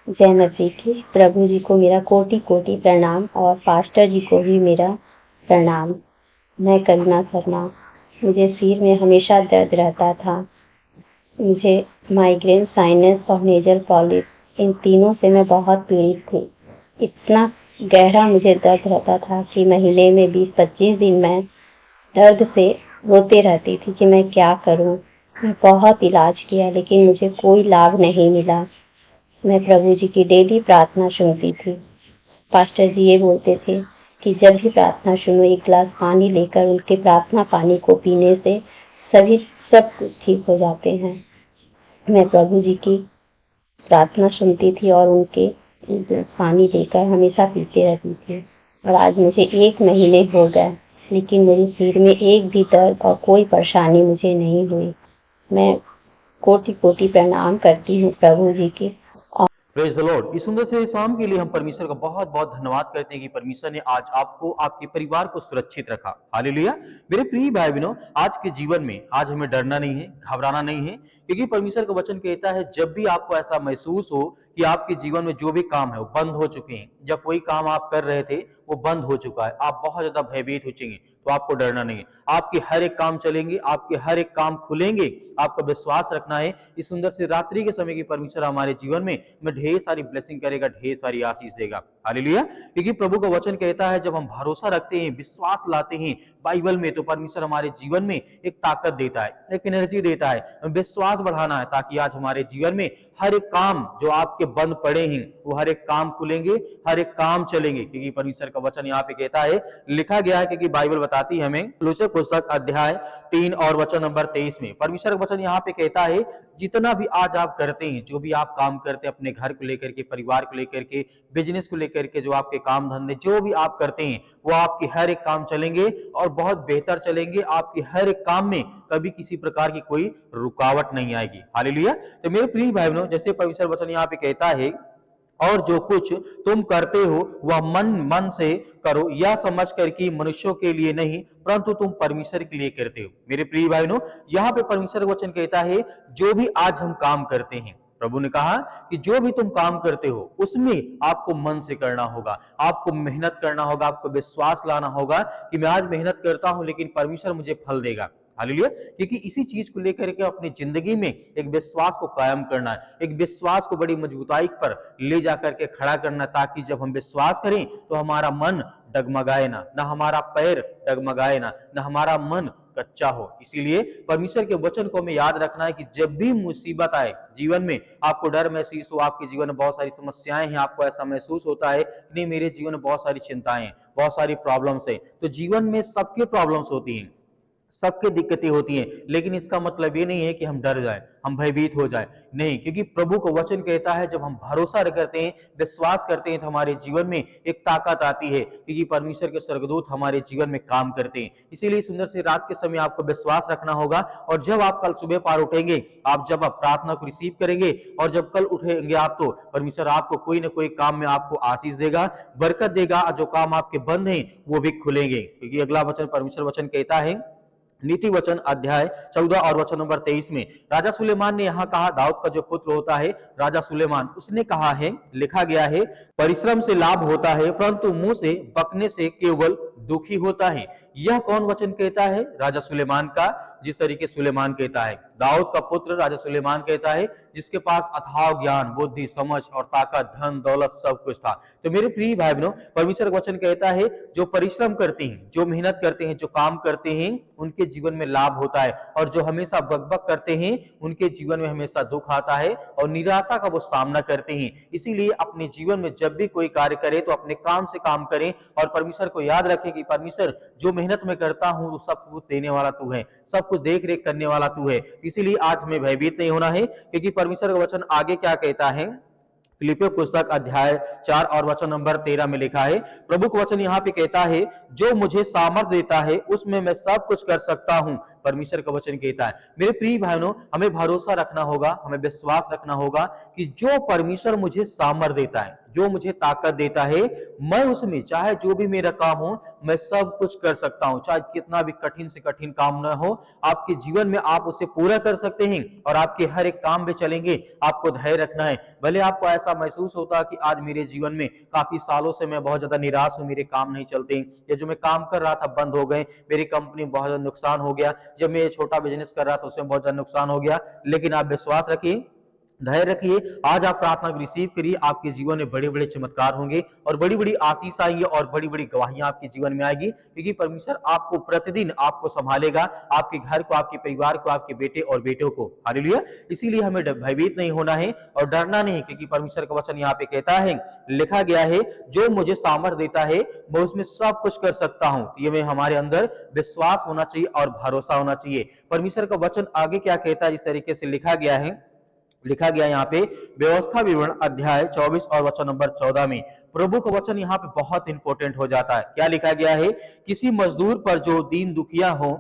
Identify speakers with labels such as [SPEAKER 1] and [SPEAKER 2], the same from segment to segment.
[SPEAKER 1] जय मसीह की। प्रभु जी को मेरा कोटि कोटि प्रणाम और पास्टर जी को भी मेरा प्रणाम। मैं करुणा शर्मा। मुझे सिर में हमेशा दर्द रहता था। मुझे माइग्रेन, साइनस और नेजल पॉलिप, इन तीनों से मैं बहुत पीड़ित थी। इतना गहरा मुझे दर्द रहता था कि महीने में 20-25 दिन मैं दर्द से रोते रहती थी कि मैं क्या करूं। मैं बहुत इलाज किया लेकिन मुझे कोई लाभ नहीं मिला। मैं प्रभु जी की डेली प्रार्थना सुनती थी। पास्टर जी ये बोलते थे कि जब भी प्रार्थना सुनो, एक गिलास पानी लेकर उनके प्रार्थना पानी को पीने से सभी सब कुछ ठीक हो जाते हैं। मैं प्रभु जी की प्रार्थना सुनती थी और उनके एक गिलास पानी लेकर हमेशा पीते रहती थी। और आज मुझे 1 महीने हो गए लेकिन मेरे सिर में एक भी दर्द और कोई परेशानी मुझे नहीं हुई। मैं कोटि कोटि प्रणाम करती हूँ प्रभु जी की।
[SPEAKER 2] Praise the Lord. इस सुंदर से शाम के लिए हम परमेश्वर का बहुत बहुत धन्यवाद करते हैं कि परमेश्वर ने आज आपको, आपके परिवार को सुरक्षित रखा। हालेलुया। मेरे प्रिय भाई बहनों, आज के जीवन में आज हमें डरना नहीं है, घबराना नहीं है, क्योंकि परमेश्वर का वचन कहता है जब भी आपको ऐसा महसूस हो कि आपके जीवन में जो भी काम है वो बंद हो चुके हैं, या कोई काम आप कर रहे थे वो बंद हो चुका है, आप बहुत ज्यादा भयभीत हो चुके हैं, तो आपको डरना नहीं है। आपके हर एक काम चलेंगे, आपके हर एक काम खुलेंगे। आपको विश्वास रखना है इस सुंदर से रात्रि के समय की परमेश्वर हमारे जीवन में ढेर सारी ब्लेसिंग करेगा, ढेर सारी आशीष देगा। हालेलुया। क्योंकि प्रभु का वचन कहता है जब हम भरोसा रखते हैं, विश्वास लाते हैं बाइबल में, तो परमेश्वर हमारे जीवन में एक ताकत देता है, एक एनर्जी देता है। विश्वास बढ़ाना है ताकि आज हमारे जीवन में हर एक काम जो आपके बंद पड़े हैं वो हर एक काम खुलेंगे, हर एक काम चलेंगे। क्योंकि परमेश्वर का वचन यहाँ पे कहता है, लिखा गया है, क्योंकि बाइबल बताती है हमें, लूसे पुस्तक अध्याय 3 और वचन नंबर 23 में परमेश्वर का वचन यहाँ पे कहता है, जितना भी आज आप करते हैं, जो भी आप काम करते हैं अपने घर को लेकर के, परिवार को लेकर के, बिजनेस को लेकर के, जो आपके काम धंधे जो भी आप करते हैं वो आपके हर एक काम चलेंगे और बहुत बेहतर चलेंगे। आपके हर एक काम में कभी किसी प्रकार की कोई रुकावट नहीं आएगी। हालेलुया। तो मेरे प्रिय भाई बहनों, जैसे पवित्र वचन यहाँ पे कहता है, और जो कुछ तुम करते हो वह मन मन से करो, यह समझ कर कि मनुष्यों के लिए नहीं परंतु तुम परमेश्वर के लिए करते हो। मेरे प्रिय भाइयों, यहाँ पे परमेश्वर का वचन कहता है जो भी आज हम काम करते हैं, प्रभु ने कहा कि जो भी तुम काम करते हो उसमें आपको मन से करना होगा, आपको मेहनत करना होगा, आपको विश्वास लाना होगा कि मैं आज मेहनत करता हूं लेकिन परमेश्वर मुझे फल देगा। हालेलुया। क्योंकि इसी चीज को लेकर के अपनी जिंदगी में एक विश्वास को कायम करना है, एक विश्वास को बड़ी मजबूताई पर ले जाकर के खड़ा करना, ताकि जब हम विश्वास करें तो हमारा मन डगमगाए ना हमारा पैर डगमगाए ना हमारा मन कच्चा हो। इसीलिए परमेश्वर के वचन को हमें याद रखना है कि जब भी मुसीबत आए जीवन में, आपको डर महसूस हो, आपके जीवन में बहुत सारी समस्याएं हैं, आपको ऐसा महसूस होता है कि नहीं मेरे जीवन में बहुत सारी चिंताएं हैं, बहुत सारी प्रॉब्लम्स हैं, तो जीवन में सबके प्रॉब्लम्स होती हैं, सबकी दिक्कतें होती हैं, लेकिन इसका मतलब ये नहीं है कि हम डर जाएं, हम भयभीत हो जाएं। नहीं, क्योंकि प्रभु का वचन कहता है जब हम भरोसा करते हैं, विश्वास करते हैं, तो हमारे जीवन में एक ताकत आती है, क्योंकि परमेश्वर के स्वर्गदूत हमारे जीवन में काम करते हैं। इसीलिए सुंदर से रात के समय आपको विश्वास रखना होगा, और जब आप कल सुबह पार उठेंगे, आप जब आप प्रार्थना को रिसीव करेंगे और जब कल उठेंगे आप, तो परमेश्वर आपको कोई ना कोई काम में आपको आशीष देगा, बरकत देगा, जो काम आपके बंद हैं वो भी खुलेंगे। क्योंकि अगला वचन परमेश्वर वचन कहता है, नीति वचन अध्याय 14 और वचन नंबर 23 में राजा सुलेमान ने यहाँ कहा, दाऊद का जो पुत्र होता है राजा सुलेमान, उसने कहा है, लिखा गया है, परिश्रम से लाभ होता है परंतु मुंह से बकने से केवल दुखी होता है। यह कौन वचन कहता है? राजा सुलेमान का। जिस तरीके सुलेमान कहता है, दाऊद का पुत्र राजा सुलेमान कहता है, जिसके पास अथाह ज्ञान, बुद्धि, समझ और ताकत, धन दौलत सब कुछ था। तो मेरे प्रिय भाई बहनों, परमेश्वर वचन कहता है जो परिश्रम करते हैं, जो मेहनत करते हैं, जो काम करते हैं, उनके जीवन में लाभ होता है, और जो हमेशा बकबक करते हैं उनके जीवन में हमेशा दुख आता है और निराशा का वो सामना करते हैं। इसीलिए अपने जीवन में जब भी कोई कार्य करे तो अपने काम से काम करें और परमेश्वर को याद रखें कि परमेश्वर जो मेहनत में करता हूं वो सब कुछ देने वाला तू है, सब कुछ देख रेख करने वाला तू है। इसीलिए आज हमें भयभीत नहीं होना है, क्योंकि परमेश्वर का वचन आगे क्या कहता है, फिलिपियों पुस्तक अध्याय 4 और वचन नंबर 13 में लिखा है, प्रभु का वचन यहाँ पे कहता है, जो मुझे सामर्थ देता है उसमें मैं सब कुछ कर सकता हूँ, परमेश्वर का वचन कहता है। मेरे प्रिय भाइयों, हमें भरोसा रखना होगा, हमें विश्वास रखना होगा कि जो परमेश्वर मुझे सामर्थ देता है, जो मुझे ताकत देता है, मैं उसमें चाहे जो भी मेरा काम हो, मैं सब कुछ कर सकता हूं। चाहे कितना भी कठिन से कठिन काम ना हो, आपके जीवन में आप उसे पूरा कर सकते हैं और आपके हर एक काम में चलेंगे। आपको धैर्य रखना है। भले आपको ऐसा महसूस होता कि आज मेरे जीवन में काफी सालों से मैं बहुत ज्यादा निराश हूं, मेरे काम नहीं चलते, या जो मैं काम कर रहा था बंद हो गए, मेरी कंपनी में बहुत ज्यादा नुकसान हो गया, जब मैं छोटा बिजनेस कर रहा था उसमें बहुत ज्यादा नुकसान हो गया। लेकिन आप विश्वास रखिए, धैर्य रखिए, आज आप प्रार्थना को रिसीव करिए, आपके जीवन में बड़े बड़े चमत्कार होंगे और बड़ी बड़ी आशीष आएंगे और बड़ी बड़ी गवाहियां आपके जीवन में आएगी, क्योंकि परमेश्वर आपको प्रतिदिन आपको संभालेगा, आपके घर को, आपके परिवार को, आपके बेटे और बेटों को। हालेलुया। इसीलिए हमें भयभीत नहीं होना है और डरना नहीं, क्योंकि परमेश्वर का वचन यहाँ पे कहता है, लिखा गया है, जो मुझे सामर्थ देता है मैं उसमें सब कुछ कर सकता हूं। ये में हमारे अंदर विश्वास होना चाहिए और भरोसा होना चाहिए। परमेश्वर का वचन आगे क्या कहता है, जिस तरीके से लिखा गया यहाँ पे व्यवस्था विवरण अध्याय 24 और वचन नंबर 14 में प्रभु का वचन यहाँ पे बहुत इंपॉर्टेंट हो जाता है। क्या लिखा गया है, किसी मजदूर पर जो दीन दुखिया हो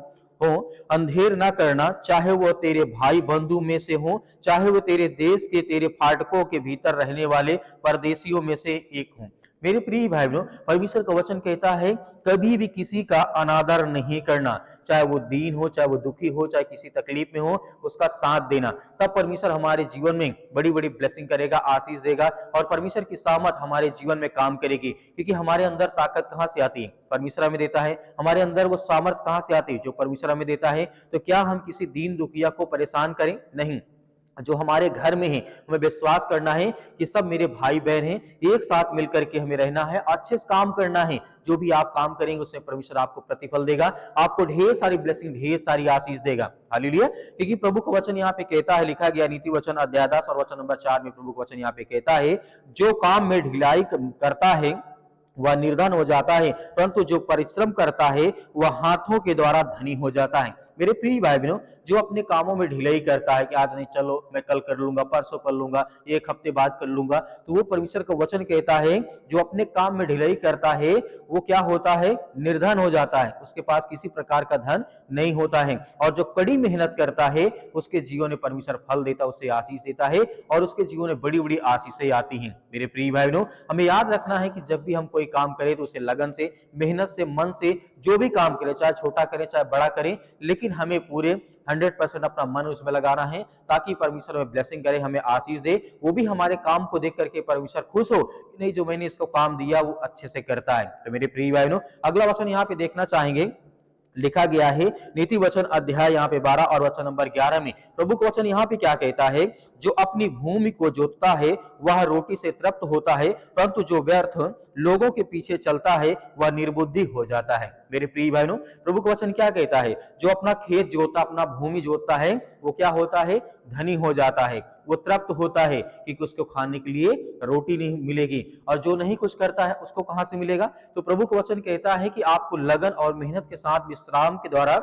[SPEAKER 2] अंधेर ना करना, चाहे वो तेरे भाई बंधु में से हो, चाहे वो तेरे देश के, तेरे फाटकों के भीतर रहने वाले परदेशियों में से एक हो। मेरे प्रिय भाई बहनों, परमेश्वर का वचन कहता है कभी भी किसी का अनादर नहीं करना, चाहे वो दीन हो, चाहे वो दुखी हो, चाहे किसी तकलीफ में हो, उसका साथ देना। तब परमेश्वर हमारे जीवन में बड़ी बड़ी ब्लेसिंग करेगा, आशीष देगा और परमेश्वर की सामर्थ हमारे जीवन में काम करेगी। क्योंकि हमारे अंदर ताकत कहां से आती है, परमेश्वर हमें देता है। हमारे अंदर वो सामर्थ कहां से आती है, जो परमेश्वर हमें देता है। तो क्या हम किसी दीन दुखिया को परेशान करें? नहीं। जो हमारे घर में है, हमें विश्वास करना है कि सब मेरे भाई बहन हैं, एक साथ मिलकर के हमें रहना है, अच्छे से काम करना है। जो भी आप काम करेंगे उसमें परमेश्वर आपको प्रतिफल देगा, आपको ढेर सारी ब्लेसिंग, ढेर सारी आशीष देगा। हालेलुया। क्योंकि प्रभु का वचन यहाँ पे कहता है, लिखा गया नीति वचन अध्याय 10 और वचन नंबर 4 में प्रभु का वचन यहाँ पे कहता है, जो काम में ढिलाई करता है वह निर्धन हो जाता है, परंतु जो परिश्रम करता है वह हाथों के द्वारा धनी हो जाता है। मेरे प्रिय भाई बहनों, जो अपने कामों में ढिलाई करता है कि आज नहीं, चलो मैं कल कर लूंगा, परसों कर लूंगा, एक हफ्ते बाद कर लूंगा, तो वो परमेश्वर का वचन कहता है जो अपने काम में ढिलाई करता है वो क्या होता है, निर्धन हो जाता है, उसके पास किसी प्रकार का धन नहीं होता है। और जो कड़ी मेहनत करता है उसके जीवन में परमेश्वर फल देता है, उसे आशीष देता है और उसके जीवन में बड़ी बड़ी आशीषें आती हैं। मेरे प्रिय भाई बहनों, हमें याद रखना है कि जब भी हम कोई काम करें तो उसे लगन से, मेहनत से, मन से जो भी काम करें, चाहे छोटा करें चाहे बड़ा करें, लेकिन हमें पूरे 100% अपना मन उसमें लगाना है, ताकि परमेश्वर हमें ब्लेसिंग करे, हमें आशीष दे। वो भी हमारे काम को देख करके परमेश्वर खुश हो कि नहीं, जो मैंने इसको काम दिया वो अच्छे से करता है। तो मेरे प्रिय भाई बहनों, अगला वचन यहाँ पे देखना चाहेंगे, लिखा गया है नीति वचन अध्याय यहाँ पे 12 और वचन नंबर 11 में प्रभु का वचन यहाँ पे क्या कहता है, जो अपनी भूमि को जोतता है वह रोटी से तृप्त होता है, परंतु जो व्यर्थ लोगों के पीछे चलता है वह निर्बुद्धि हो जाता है। मेरे प्रिय भाइयों, प्रभु का वचन क्या कहता है, जो अपना खेत जोतता, अपना भूमि जोतता है, वो क्या होता है, धनी हो जाता है, वो तृप्त होता है, क्योंकि उसको खाने के लिए रोटी नहीं मिलेगी। और जो नहीं कुछ करता है उसको कहां से मिलेगा? तो प्रभु का वचन कहता है कि आपको लगन और मेहनत के साथ विश्राम के द्वारा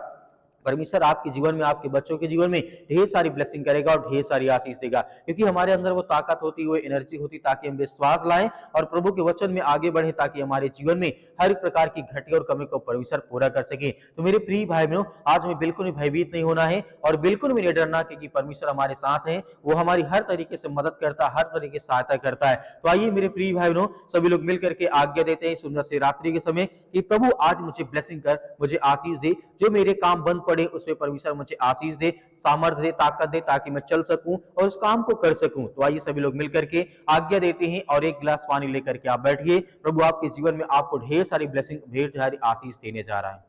[SPEAKER 2] परमेश्वर आपके जीवन में, आपके बच्चों के जीवन में ढेर सारी ब्लेसिंग करेगा और ढेर सारी आशीष देगा, क्योंकि हमारे अंदर वो ताकत होती है, वो एनर्जी होती, ताकि हम विश्वास लाएं और प्रभु के वचन में आगे बढ़े, ताकि हमारे जीवन में हर प्रकार की घटी और कमी को परमेश्वर पूरा कर सके। तो मेरे प्रिय भाई बहनों, आज हमें बिल्कुल भी भयभीत नहीं होना है और बिल्कुल भी नहीं डरना, क्योंकि परमेश्वर हमारे साथ है, वो हमारी हर तरीके से मदद करता है, हर तरीके से सहायता करता है। तो आइए मेरे प्रिय भाई बहनों, सभी लोग मिलकर के आज्ञा देते हैं सुंदर से रात्रि के समय कि प्रभु आज मुझे ब्लेसिंग कर, मुझे आशीष दे, जो मेरे काम बंद पड़े उसमें परमेश्वर मुझे आशीष दे, सामर्थ्य दे, ताकत दे, ताकि मैं चल सकूं और उस काम को कर सकूं। तो आइए सभी लोग मिलकर के आज्ञा देते हैं और एक गिलास पानी लेकर के आप बैठिए। प्रभु आपके जीवन में आपको ढेर सारी ब्लेसिंग, ढेर सारी आशीष देने जा रहा है।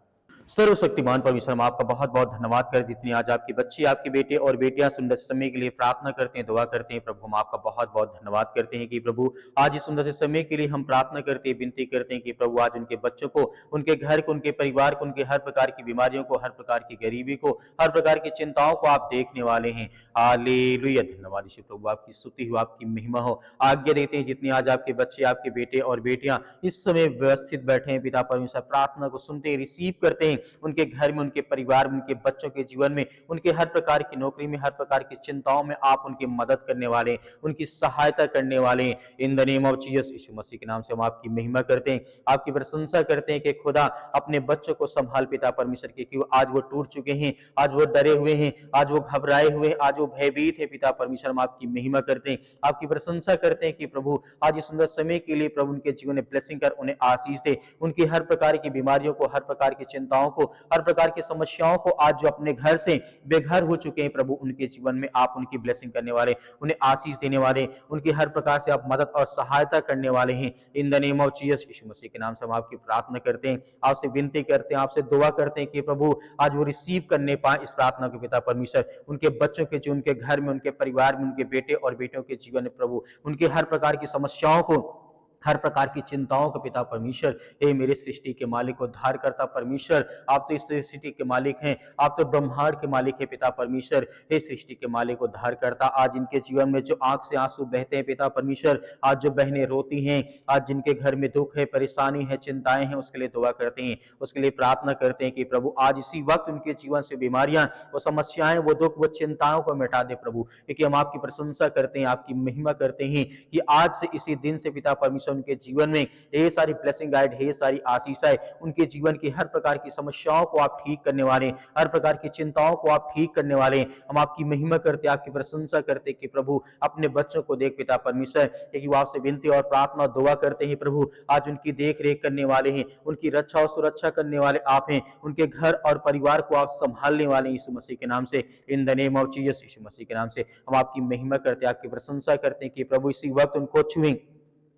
[SPEAKER 2] सर्वशक्तिमान परमेश्वर, हम आपका बहुत बहुत धन्यवाद करते हैं, इतनी आज आपके बच्चे, आपके बेटे और बेटियां सुंदर समय के लिए प्रार्थना करते हैं, दुआ करते हैं। प्रभु हम आपका बहुत बहुत धन्यवाद करते हैं कि प्रभु आज इस सुंदर से समय के लिए हम प्रार्थना करते हैं, विनती करते हैं कि प्रभु आज उनके बच्चों को, उनके घर को, उनके परिवार को, उनके हर प्रकार की बीमारियों को, हर प्रकार की गरीबी को, हर प्रकार की चिंताओं को आप देखने वाले हैं। हालेलुया। धन्यवाद यीशु प्रभु, आपकी स्तुति हो, आपकी महिमा हो। आज्ञा देते हैं जितने आज आपके बच्चे, आपके बेटे और बेटियां इस समय व्यवस्थित बैठे हैं, पिता परमेश्वर प्रार्थना को सुनते हैं, रिसीव करते हैं, हैं, उनके घर में, उनके परिवार में, उनके बच्चों के जीवन में, उनके हर प्रकार की नौकरी में, हर प्रकार की चिंताओं में आप उनकी मदद करने वाले हैं, उनकी सहायता करने वाले हैं। In the name of Jesus, Yeshu Masih के नाम से हम आपकी महिमा करते हैं, आपकी प्रशंसा करते हैं कि खुदा अपने बच्चों को संभाल पिता परमेश्वर के, कि आज वो टूट चुके हैं, आज वो डरे हुए हैं, आज वो घबराए हुए हैं, आज वो भयभीत है पिता परमेश्वर। हम आपकी महिमा करते हैं, आपकी प्रशंसा करते हैं कि प्रभु आज इस सुंदर समय के लिए प्रभु उनके जीवन में ब्लेसिंग कर, उन्हें आशीष दे, उनकी हर प्रकार की बीमारियों को, हर प्रकार की चिंताओं को, हर प्रकार की समस्याओं को, आज जो अपने घर से बेघर हो चुके हैं प्रभु, उनके जीवन में आप उनकी ब्लेसिंग करने वाले, उन्हें आशीष देने वाले, उनकी हर प्रकार से आप मदद और सहायता करने वाले हैं। In the name of Jesus, Yeshu Masih के नाम से हम आपकी प्रार्थना करते हैं, आपसे विनती करते हैं, आपसे दुआ करते हैं कि प्रभु आज वो रिसीव करने पाए इस प्रार्थना को पिता परमेश्वर, उनके बच्चों के जीवन, उनके घर में, उनके परिवार में, उनके बेटे और बेटियों के जीवन में प्रभु, उनके हर प्रकार की समस्याओं को, हर प्रकार की चिंताओं को पिता परमेश्वर, हे मेरे सृष्टि के मालिक, उद्धार करता परमेश्वर, आप तो इस सृष्टि के मालिक हैं, आप तो ब्रह्मांड के मालिक हैं पिता परमेश्वर, हे सृष्टि के मालिक, उद्धार करता, आज इनके जीवन में जो आंख से आंसू बहते हैं पिता परमेश्वर, आज जो बहनें रोती हैं, आज जिनके घर में दुख है, परेशानी है, चिंताएं हैं, उसके लिए दुआ करते हैं, उसके लिए प्रार्थना करते हैं कि प्रभु आज इसी वक्त उनके जीवन से बीमारियां, वो समस्याएं, वो दुख, वो चिंताओं को मिटा दे प्रभु, क्योंकि हम आपकी प्रशंसा करते हैं, आपकी महिमा करते हैं कि आज से, इसी दिन से पिता परमेश्वर उनके जीवन में ढेर सारी ब्लेसिंग आए, ढेर सारी आशीष आए, उनके जीवन की हर प्रकार की समस्याओं को आप ठीक करने वाले, हर प्रकार की चिंताओं को आप ठीक करने वाले। हम आपकी महिमा करते, आपकी प्रशंसा करते कि प्रभु अपने बच्चों को देख पिता परमेश्वर, कि वो आपसे विनती और प्रार्थना दुआ करते हैं प्रभु, आज उनकी देख रेख करने वाले हैं, उनकी रक्षा और सुरक्षा करने वाले आप हैं, उनके घर और परिवार को आप संभालने वाले यीशु मसीह के नाम से। In the name of Jesus, Yeshu Masih के नाम से हम आपकी महिमा करते, आपकी प्रशंसा करते हैं कि प्रभु इसी वक्त उनको छुएं,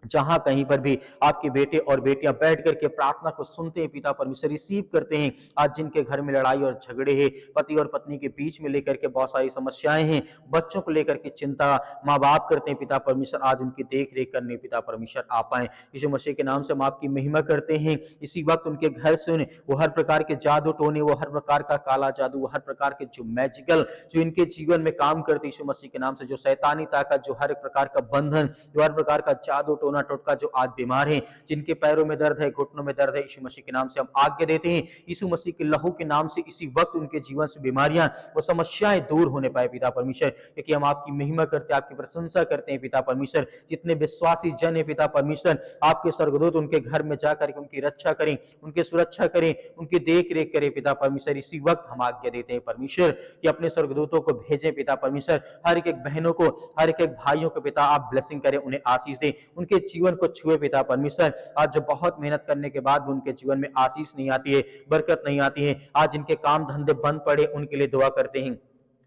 [SPEAKER 2] जहां कहीं पर भी आपके बेटे और बेटियां बैठ करके प्रार्थना को सुनते हैं पिता परमेश्वर, रिसीव करते हैं, आज जिनके घर में लड़ाई और झगड़े हैं, पति और पत्नी के बीच में लेकर के बहुत सारी समस्याएं हैं, बच्चों को लेकर के चिंता माँ बाप करते हैं पिता परमेश्वर, आज उनकी देख रेख करने पिता परमेश्वर आप आए, यीशु मसीह के नाम से हम आपकी महिमा करते हैं। इसी वक्त उनके घर से उन्हें वो हर प्रकार के जादू टोने, वो हर प्रकार का काला जादू, वो हर प्रकार के जो मैजिकल जो इनके जीवन में काम करते यीशु मसीह के नाम से, जो शैतानी ताकत, जो हर एक प्रकार का बंधन, जो हर प्रकार का जादू टोना टोटका, जो आज बीमार हैं, जिनके पैरों में दर्द है, घुटनों में दर्द है, यीशु मसीह के नाम से हम आज्ञा देते हैं, यीशु मसीह के लहू के नाम से इसी वक्त उनके जीवन से बीमारियां, वो समस्याएं दूर होने पाए पिता परमेश्वर, क्योंकि हम आपकी महिमा करते, आपकी प्रशंसा करते हैं पिता परमेश्वर। जितने विश्वासी जन है पिता परमेश्वर, आपके स्वर्गदूत उनके घर में जाकर के उनकी रक्षा करें, उनकी सुरक्षा करें, उनकी देख रेख करें पिता परमेश्वर। इसी वक्त हम आज्ञा देते हैं परमेश्वर कि अपने स्वर्गदूतों को भेजें पिता परमेश्वर, हर एक बहनों को, हर एक भाइयों को पिता आप ब्लेसिंग करें, उन्हें आशीष दें, उनके जीवन को छुए पिता परमेश्वर। आज जो बहुत मेहनत करने के बाद उनके जीवन में आशीष नहीं आती है, बरकत नहीं आती है, आज इनके काम धंधे बंद पड़े, उनके लिए दुआ करते हैं,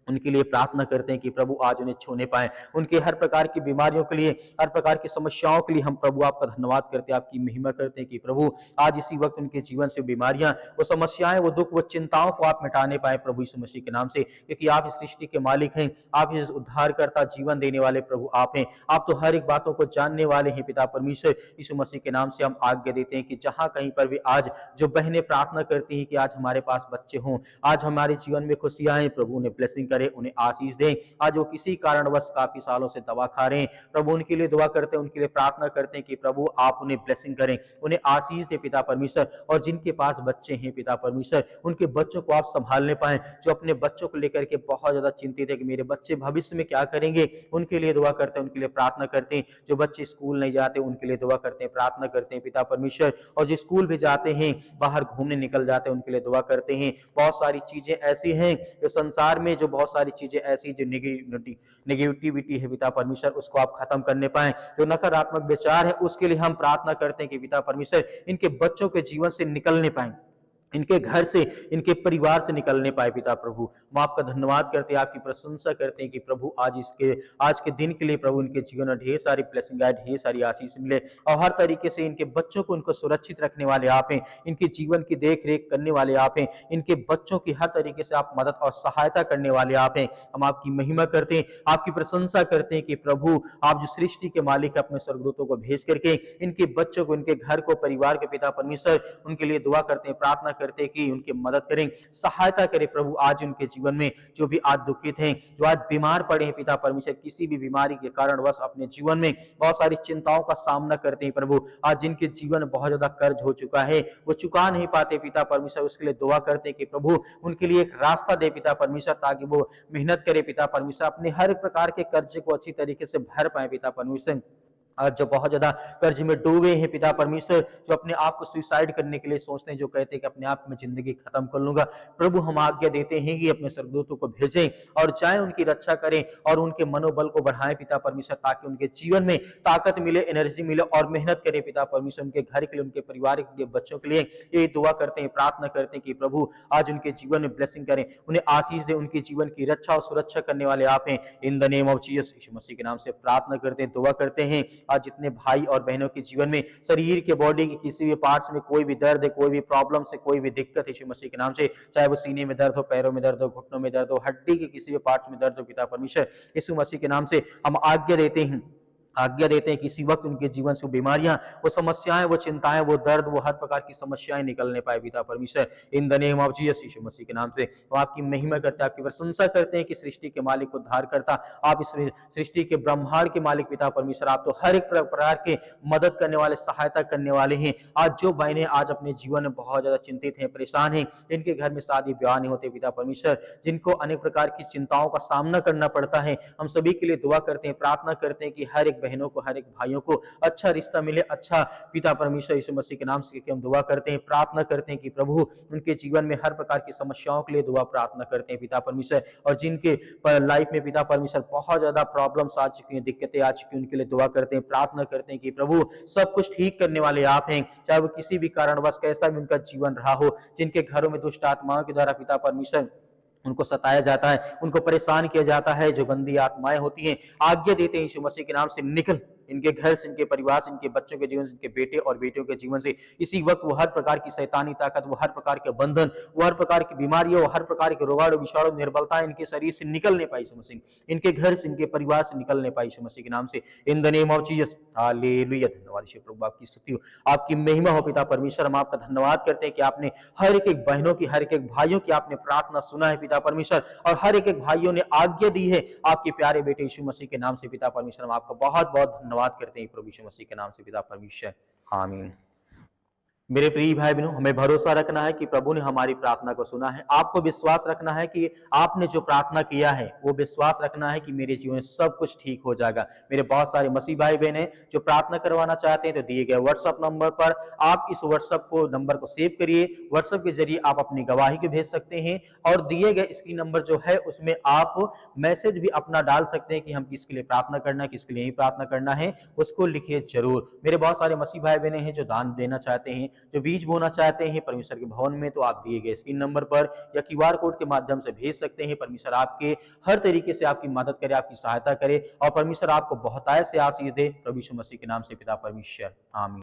[SPEAKER 2] उनके लिए प्रार्थना करते हैं कि प्रभु आज उन्हें छूने पाए, उनके हर प्रकार की बीमारियों के लिए, हर प्रकार की समस्याओं के लिए हम प्रभु आपका धन्यवाद करते हैं, आपकी महिमा करते हैं कि प्रभु आज इसी वक्त उनके जीवन से बीमारियां, वो समस्याएं, वो दुख, वो चिंताओं को आप मिटाने पाए प्रभु यीशु मसीह के नाम से, क्योंकि आप इस सृष्टि के मालिक हैं, आप इस उद्धार करता, जीवन देने वाले प्रभु आप हैं, आप तो हर एक बातों को जानने वाले हैं पिता परमेश्वर। यीशु मसीह के नाम से हम आज्ञा देते हैं कि जहां कहीं पर भी आज जो बहनें प्रार्थना करती हैं कि आज हमारे पास बच्चे हों, आज हमारे जीवन में खुशियां हैं, प्रभु उन्हें ब्लेसिंग करें, उन्हें आशीष दें। आज वो किसी कारणवश काफी सालों से दवा खा रहे हैं, प्रभु उनके लिए दुआ करते हैं, उनके लिए प्रार्थना करते हैं कि प्रभु आप उन्हें ब्लेसिंग करें, उन्हें आशीष दे पिता परमेश्वर। और जिनके पास बच्चे हैं पिता परमेश्वर, उनके बच्चों को आप संभालने पाए, जो अपने बच्चों को लेकर के बहुत ज्यादा चिंतित है कि मेरे बच्चे भविष्य में क्या करेंगे, उनके लिए दुआ करते हैं, उनके लिए प्रार्थना करते हैं। जो बच्चे स्कूल नहीं जाते उनके लिए दुआ करते हैं, प्रार्थना करते हैं पिता परमेश्वर। और जो स्कूल भी जाते हैं, बाहर घूमने निकल जाते हैं, उनके लिए दुआ करते हैं। बहुत सारी चीजें ऐसी हैं जो संसार में, जो बहुत सारी चीजें ऐसी जो नेगेटिविटी है पिता परमेश्वर, उसको आप खत्म करने पाए, जो नकारात्मक विचार है उसके लिए हम प्रार्थना करते हैं कि पिता परमेश्वर इनके बच्चों के जीवन से निकलने पाए, इनके घर से, इनके परिवार से निकलने पाए पिता प्रभु। हम आपका धन्यवाद करते हैं, आपकी प्रशंसा करते हैं कि प्रभु आज के दिन के लिए प्रभु इनके जीवन में ढेर सारी ब्लेसिंग आए, ढेर सारी आशीष मिले, और हर तरीके से इनके बच्चों को इनको सुरक्षित रखने वाले आप हैं, इनके जीवन की देख रेख करने वाले आप हैं, इनके बच्चों की हर तरीके से आप मदद और सहायता करने वाले आप हैं। हम आपकी महिमा करते हैं, आपकी प्रशंसा करते हैं कि प्रभु आप जो सृष्टि के मालिक अपने स्वर्गदूतों को भेज करके इनके बच्चों को, इनके घर को, परिवार के पिता परमेश्वर, उनके लिए दुआ करते हैं, प्रार्थना करते कि उनकी मदद करें, सहायता करें प्रभु आज उनके जीवन में, जो भी आज दुखित हैं, जो आज बीमार पड़े हैं पिता परमेश्वर, किसी भी बीमारी के कारणवश अपने जीवन में बहुत सारी चिंताओं का सामना करते हैं प्रभु, आज जिनके जीवन में बहुत ज्यादा कर्ज हो चुका है, वो चुका नहीं पाते पिता परमेश्वर, उसके लिए दुआ करते हैं कि प्रभु उनके लिए एक रास्ता दे पिता परमेश्वर, ताकि वो मेहनत करे पिता परमेश्वर, अपने हर प्रकार के कर्ज को अच्छी तरीके से भर पाए पिता परमेश्वर। आज जो बहुत ज्यादा कर्ज में डूबे हैं पिता परमेश्वर, जो अपने आप को सुसाइड करने के लिए सोचते हैं, जो कहते हैं कि अपने आप में जिंदगी खत्म कर लूंगा, प्रभु हम आज्ञा देते हैं कि अपने स्वर्गदूतों को भेजें और जाएं, उनकी रक्षा करें और उनके मनोबल को बढ़ाएं पिता परमेश्वर, ताकि उनके जीवन में ताकत मिले, एनर्जी मिले और मेहनत करें पिता परमेश्वर, उनके घर के लिए, उनके परिवार के लिए, बच्चों के लिए ये दुआ करते हैं, प्रार्थना करते हैं कि प्रभु आज उनके जीवन में ब्लेसिंग करें, उन्हें आशीष दे, उनके जीवन की रक्षा और सुरक्षा करने वाले आप हैं। In the name of Jesus, Yeshu Masih के नाम से प्रार्थना करते हैं, दुआ करते हैं। आज जितने भाई और बहनों के जीवन में शरीर के बॉडी के किसी भी पार्ट्स में कोई भी दर्द है, कोई भी प्रॉब्लम से, कोई भी दिक्कत है, यीशु मसीह के नाम से, चाहे वो सीने में दर्द हो, पैरों में दर्द हो, घुटनों में दर्द हो, हड्डी के किसी भी पार्ट्स में दर्द हो, पिता परमेश्वर यीशु मसीह के नाम से हम आज्ञा देते हैं किसी वक्त उनके जीवन से वो बीमारियां, वो समस्याएं, वो चिंताएं, वो दर्द, वो हर प्रकार की समस्याएं निकलने पाए पिता परमेश्वर, in the name of Jesus, Yeshu Masih के नाम से। वो आपकी महिमा करते हैं, आपकी प्रशंसा करते हैं कि सृष्टि के मालिक को उद्धार करता, आप इस सृष्टि के ब्रह्मांड के मालिक पिता परमेश्वर, आप तो हर एक प्रकार के मदद करने वाले, सहायता करने वाले हैं। आज जो बहनें आज अपने जीवन में बहुत ज्यादा चिंतित हैं, परेशान हैं, जिनके घर में शादी ब्याह नहीं होते पिता परमेश्वर, जिनको अनेक प्रकार की चिंताओं का सामना करना पड़ता है, हम सभी के लिए दुआ करते हैं, प्रार्थना करते हैं कि हर एक बहनों को, हर एक भाइयों को अच्छा रिश्ता मिले, अच्छा पिता परमेश्वर यीशु मसीह के नाम से हम दुआ करते हैं, प्रार्थना करते हैं कि प्रभु उनके जीवन में हर प्रकार की समस्याओं के लिए दुआ प्रार्थना करते हैं पिता परमेश्वर, और जिनके लाइफ में पिता परमेश्वर बहुत ज्यादा प्रॉब्लम्स आ चुकी हैं, दिक्कतें आ चुकी हैं, उनके लिए दुआ करते हैं, प्रार्थना करते हैं कि प्रभु सब कुछ ठीक करने वाले आप हैं, चाहे वो किसी भी कारणवश कैसा भी उनका जीवन रहा हो, जिनके घरों में दुष्ट आत्माओं के द्वारा पिता परमेश्वर उनको सताया जाता है, उनको परेशान किया जाता है, जो गंदी आत्माएं होती हैं, आज्ञा देते हैं यीशु मसीह के नाम से निकल इनके घर से, इनके परिवार से, इनके बच्चों के जीवन से, इनके बेटे और बेटियों के जीवन से। इसी वक्त वो हर प्रकार की शैतानी ताकत, वो हर प्रकार के बंधन, वो हर प्रकार की बीमारियों, वो हर प्रकार के रोगाणु, विषाणु, निर्बलता इनके शरीर से निकलने पाई यीशु मसीह, इनके घर से, इनके परिवार से निकलने पाई यीशु मसीह के नाम से, in the name of Jesus. Hallelujah. धन्यवाद यीशु प्रभु, आपकी स्तुति हो, आपकी महिमा हो पिता परमेश्वर। हम आपका धन्यवाद करते हैं कि आपने हर एक बहनों की, हर एक भाइयों की आपने प्रार्थना सुना है पिता परमेश्वर, और हर एक भाइयों ने आज्ञा दी है आपके प्यारे बेटे यीशु मसीह के नाम से पिता परमेश्वर। हम आपका बहुत बहुत धन्यवाद करते हैं प्रभु यीशु मसीह के नाम से पिता परमेश्वर, आमीन। मेरे प्रिय भाई बहनों, हमें भरोसा रखना है कि प्रभु ने हमारी प्रार्थना को सुना है। आपको विश्वास रखना है कि आपने जो प्रार्थना किया है, वो विश्वास रखना है कि मेरे जीवन में सब कुछ ठीक हो जाएगा। मेरे बहुत सारे मसीह भाई बहन हैं जो प्रार्थना करवाना चाहते हैं, तो दिए गए व्हाट्सएप नंबर पर आप इस व्हाट्सएप को नंबर को सेव करिए। व्हाट्सएप के जरिए आप अपनी गवाही को भेज सकते हैं, और दिए गए स्क्रीन नंबर जो है उसमें आप मैसेज भी अपना डाल सकते हैं कि हम किसके लिए प्रार्थना करना है, किसके लिए नहीं प्रार्थना करना है, उसको लिखिए जरूर। मेरे बहुत सारे मसीह भाई बहन हैं जो दान देना चाहते हैं, जो बीज बोना चाहते हैं परमेश्वर के भवन में, तो आप दिए गए स्क्रीन नंबर पर या क्यूआर कोड के माध्यम से भेज सकते हैं। परमेश्वर आपके हर तरीके से आपकी मदद करे, आपकी सहायता करे, और परमेश्वर आपको बहुतायत से आशीष दे, प्रभु यीशु मसीह के नाम से पिता परमेश्वर, आमीन।